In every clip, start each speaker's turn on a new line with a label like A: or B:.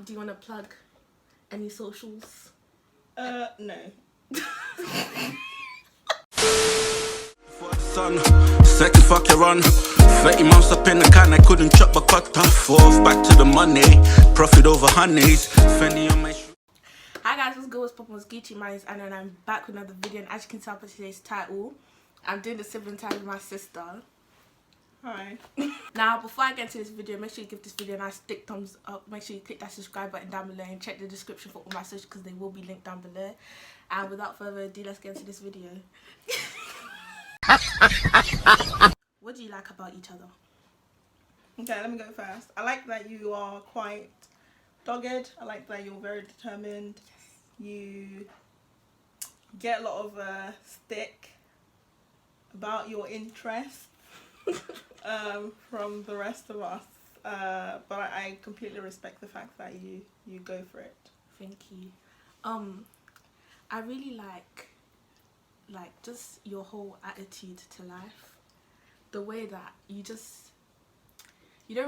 A: Do you want to plug any socials?
B: No.
C: For the sun, second fuck you run. 30 months up in the can, I couldn't chop a cut off. Fourth back to the money, profit over honeys. Fendi on my shoe.
A: Hi guys, what's good? What's poppin'? What's Gucci? My name is Anna and I'm back with another video. And as you can tell by today's title, I'm doing the sibling time with my sister.
B: Hi.
A: Now, before I get into this video, make sure you give this video a nice thick thumbs up. Make sure you click that subscribe button down below and check the description for all my socials because they will be linked down below. And without further ado, let's get into this video. What do you like about each other?
B: Okay, let me go first. I like that you are quite dogged. I like that you're very determined. You get a lot of stick about your interests from the rest of us. But I completely respect the fact that you go for it.
A: Thank you. I really like just your whole attitude to life. The way that you don't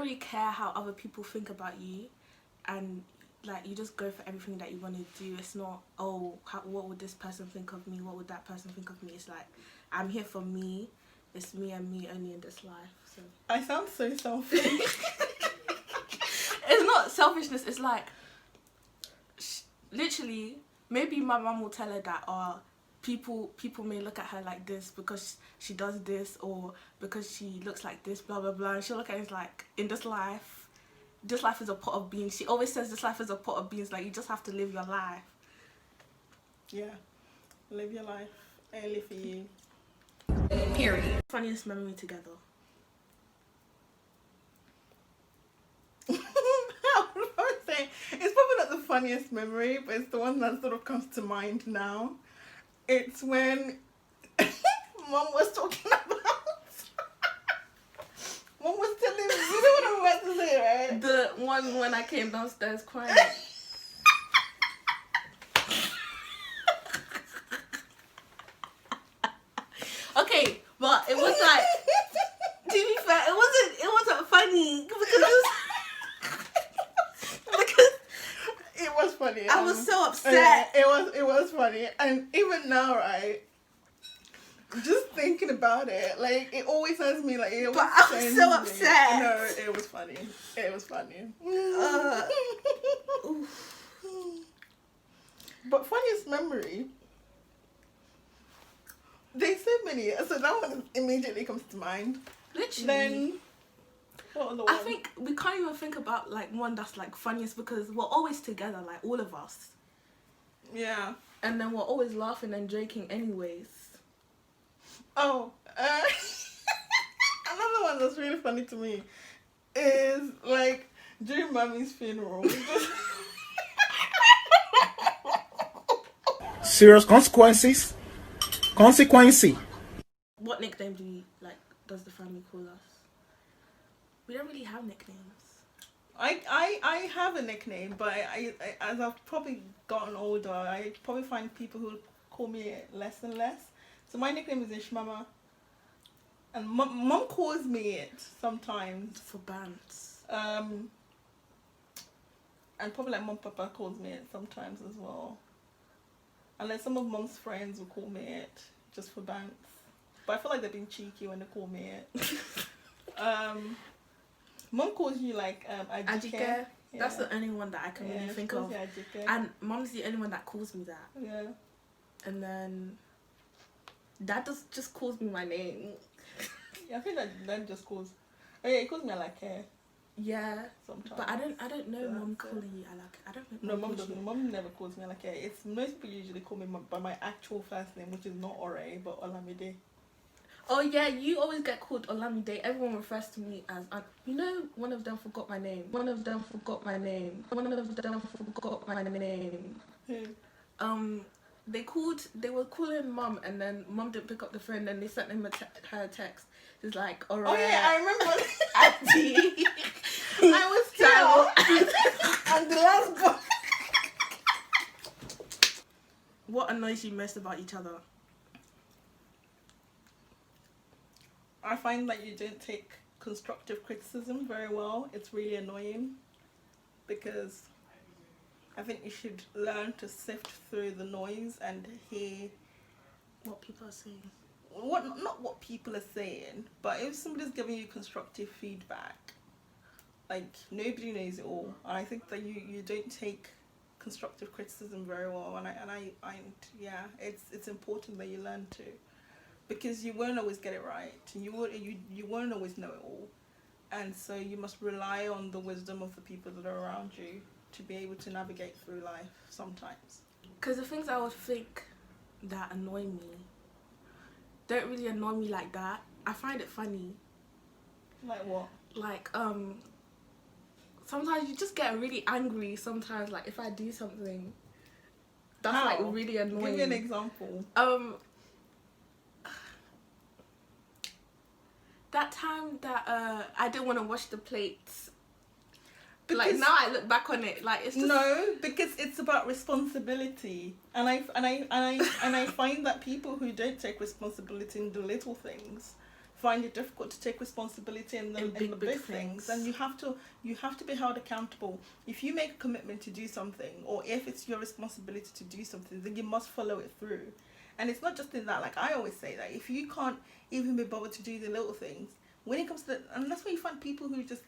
A: really care how other people think about you, and like you just go for everything that you want to do. It's not, oh, what would this person think of me, what would that person think of me. It's like, I'm here for me. It's me and me only in this life. So
B: I sound so selfish.
A: It's not selfishness. It's like, literally, maybe my mum will tell her that, people may look at her like this because she does this, or because she looks like this, blah blah blah, and she'll look at it like, in this life is a pot of beans. She always says this life is a pot of beans, like you just have to live your life.
B: Yeah, live your life only for you.
A: Period. Funniest memory together?
B: It's probably not the funniest memory, but it's the one that sort of comes to mind now. It's when Mom was talking about Mom was telling me, you know what I'm about to say, right?
A: The one when I came downstairs crying. Okay, but it was like, to be fair, it wasn't funny because
B: it was funny.
A: I was so upset.
B: Yeah, it was funny, and even now, right? Just thinking about it, like it always has me like. But
A: I was so upset.
B: No, it was funny. It was funny. But funniest memory. There's so many, so that one immediately comes to mind.
A: Literally.
B: Then, what other one?
A: I think we can't even think about like one that's like funniest because we're always together, like all of us.
B: Yeah.
A: And then we're always laughing and joking anyways.
B: Oh, another one that's really funny to me is like during Mommy's funeral.
D: Serious consequences.
A: What nickname does the family call us? We don't really have nicknames.
B: I have a nickname, but I as I've probably gotten older, I probably find people who call me it less and less. So my nickname is Ishmama, and Mom calls me it sometimes
A: for bands.
B: And probably like Mom Papa calls me it sometimes as well. And then some of Mom's friends will call me it just for bands. But I feel like they're being cheeky when they call me it. Mom calls you like Ajike.
A: Yeah. That's the only one that I can really think of. And Mom's the only one that calls me that.
B: Yeah. And
A: then Dad just calls me my name.
B: Yeah, I think that just calls. Oh yeah, he calls me Alake.
A: Yeah.
B: Sometimes.
A: But I don't know Mom calling you Alake. I don't know.
B: No, Mom doesn't. Mom never calls me Alake. It's most people usually call me by my actual first name, which is not Ore but Olamide.
A: Oh yeah, you always get called Olamide. Everyone refers to me as, you know, one of them forgot my name. One of them forgot my name.
B: Who?
A: They were calling Mum, and then Mum didn't pick up the phone, and they sent him her a text. It's like, alright.
B: Oh yeah, I remember.
A: Auntie.
B: I was still and the last book.
A: What annoys you most about each other?
B: I find that you don't take constructive criticism very well. It's really annoying because I think you should learn to sift through the noise and hear
A: What people are saying.
B: not what people are saying, but if somebody's giving you constructive feedback, like, nobody knows it all, and I think that you don't take constructive criticism very well, and yeah, it's important that you learn to, because you won't always get it right, and you won't always know it all, and so you must rely on the wisdom of the people that are around you to be able to navigate through life sometimes.
A: Because the things I would think that annoy me don't really annoy me like that. I find it funny.
B: Like what?
A: Like, sometimes you just get really angry sometimes, like, if I do something that's
B: How?
A: like really annoying.
B: Give me an example.
A: That time that I didn't want to wash the plates.
B: Because
A: Like, now I look back on it, like, it's just...
B: No, because it's about responsibility, and I find that people who don't take responsibility in the little things find it difficult to take responsibility in the big things. And you have to be held accountable. If you make a commitment to do something, or if it's your responsibility to do something, then you must follow it through. And it's not just in that. Like, I always say that if you can't even be bothered to do the little things, when it comes to and that's why you find people who just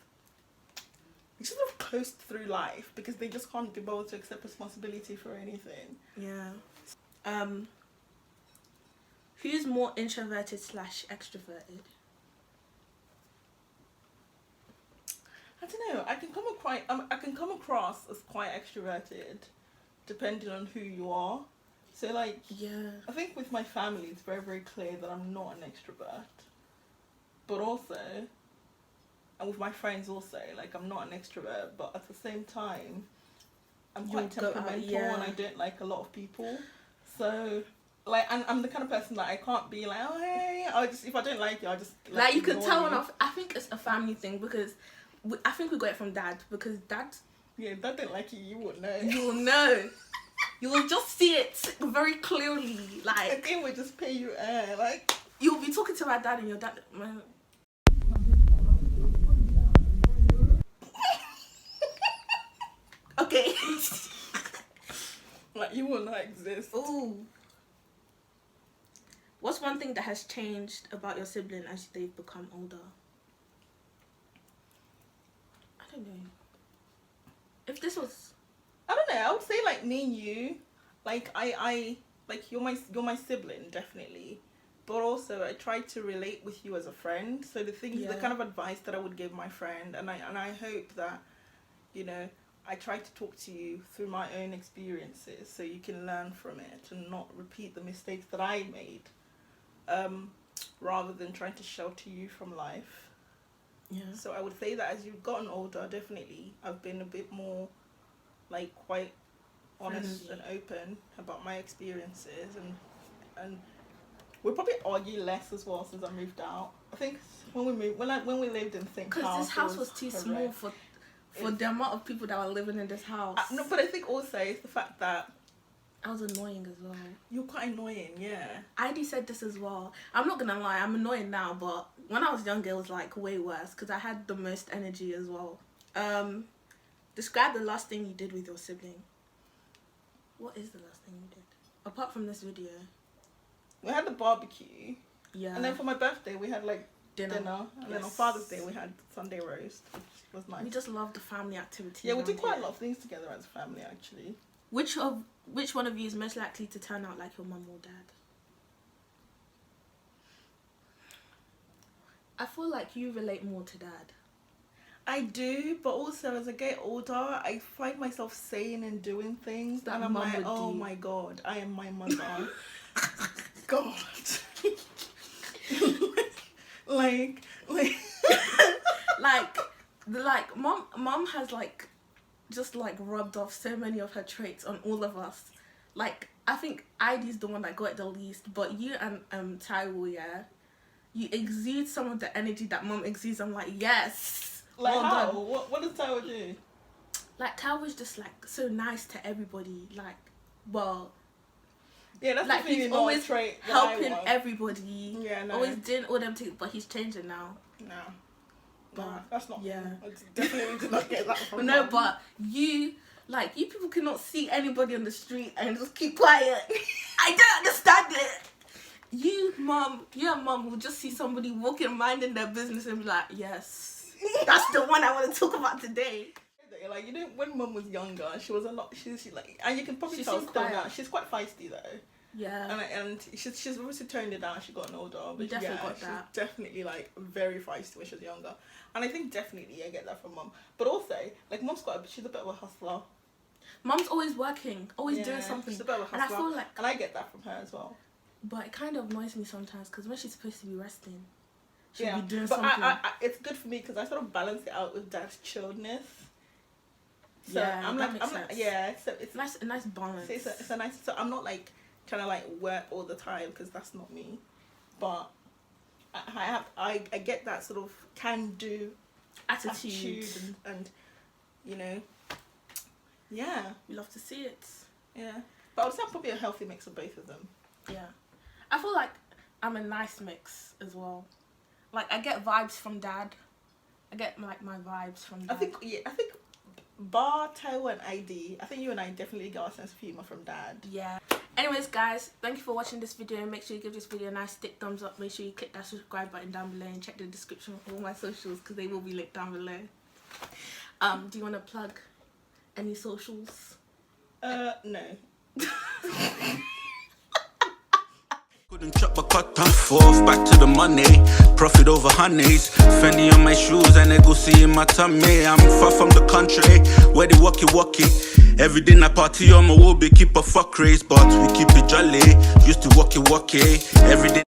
B: have coast through life because they just can't be bothered to accept responsibility for anything.
A: Yeah. Who's more introverted / extroverted?
B: I don't know. I can come across as quite extroverted, depending on who you are. So, like,
A: Yeah.
B: I think with my family, it's very, very clear that I'm not an extrovert. But also, and with my friends also, like, I'm not an extrovert, but at the same time, I'm quite temperamental and I don't like a lot of people. So, like, and I'm the kind of person that I can't be like, oh, hey, if I don't like you, I'll just...
A: Like, you can tell I think it's a family thing, because I think we got it from Dad, because Dad...
B: Yeah, if Dad didn't like you, you wouldn't know.
A: You will know. You will just see it very clearly. Like,
B: I think we'll just pay you air, like...
A: You'll be talking to my dad and your dad... Okay.
B: Like, you will not exist.
A: Ooh. What's one thing that has changed about your sibling as they've become older? I don't know. If this was...
B: I don't know, I would say, like, me and you, like, I like, you're my sibling, definitely. But also, I try to relate with you as a friend. So the kind of advice that I would give my friend, and I hope that, you know, I try to talk to you through my own experiences so you can learn from it and not repeat the mistakes that I made, rather than trying to shelter you from life.
A: Yeah.
B: So I would say that as you've gotten older, definitely, I've been a bit more, like, quite honest and open about my experiences, and we'll probably argue less as well since I moved out. I think when we lived in St.
A: Because this house was too small for the amount of people that were living in this house.
B: No, but I think also it's the fact that
A: I was annoying as well.
B: You're quite annoying, yeah.
A: Ivy said this as well. I'm not gonna lie, I'm annoying now, but when I was younger it was like way worse because I had the most energy as well. Describe the last thing you did with your sibling. What is the last thing you did? Apart from this video.
B: We had the barbecue.
A: Yeah.
B: And then for my birthday we had like dinner. And then on Father's Day we had Sunday roast, which was nice.
A: We just love the family activity.
B: Yeah, we did quite a lot of things together as a family actually.
A: Which one of you is most likely to turn out like your mum or dad? I feel like you relate more to dad.
B: I do, but also as I get older, I find myself saying and doing things
A: that
B: and I'm like, oh my god, I am my mother. God. like mom has like just like rubbed off so many of her traits on all of us. Like, I think Ivy's the one that got it the least, but you and Taiwo, yeah, you exude some of the energy that mom exudes. I'm like, yes. Like,
A: well
B: how?
A: done.
B: What does Taiwo do?
A: Like, Taiwo's just like so nice to everybody. Like, well,
B: yeah, that's
A: like he's always
B: trait
A: helping everybody.
B: Yeah, no.
A: Always doing all them things, but he's changing now.
B: No, that's not.
A: Yeah,
B: I definitely did not get that from
A: no,
B: mom.
A: but you Like, you people cannot see anybody on the street and just keep quiet. I don't understand it. Your mum will just see somebody walking, minding their business and be like, yes, that's the one I want to talk about today.
B: Like, you know, when mum was younger, she was a lot. She's like, and you can probably tell still now. She's quite feisty though.
A: Yeah.
B: And she's obviously toned it down. She gotten older, but
A: We definitely got
B: she's
A: that.
B: definitely like very feisty when she was younger. And I think definitely I get that from mum. But also, like, mum's she's a bit of a hustler.
A: Mum's always working, always doing something.
B: She's a bit of a hustler.
A: And I feel like,
B: and I get that from her as well.
A: but it kind of annoys me sometimes because when she's supposed to be resting, she'll
B: Yeah,
A: be doing
B: but
A: something.
B: I, it's good for me because I sort of balance it out with dad's chilledness. So
A: Yeah,
B: I'm
A: that
B: like,
A: makes sense.
B: yeah, so it's
A: a nice balance.
B: So it's a nice. So I'm not like trying to like work all the time because that's not me. But I get that sort of can do
A: attitude
B: and you know, yeah,
A: we love to see it.
B: yeah. But I would say I'm probably a healthy mix of both of them.
A: Yeah, I feel like I'm a nice mix as well. Like, I get vibes from dad. I get like my vibes from dad.
B: I think bar Taiwan ID, I think you and I definitely got our sense of humour from dad.
A: Yeah. Anyways, guys, thank you for watching this video. Make sure you give this video a nice thick thumbs up. Make sure you click that subscribe button down below and check the description for all my socials because they will be linked down below. Do you want to plug any socials?
B: No.
C: Couldn't chop a cut off, off back to the money. Profit over honeys. Fendi on my shoes and Egusi in my tummy. I'm far from the country where the walkie. Every day I party on my will be keep a fuck race, but we keep it jolly. Used to walkie. Every day.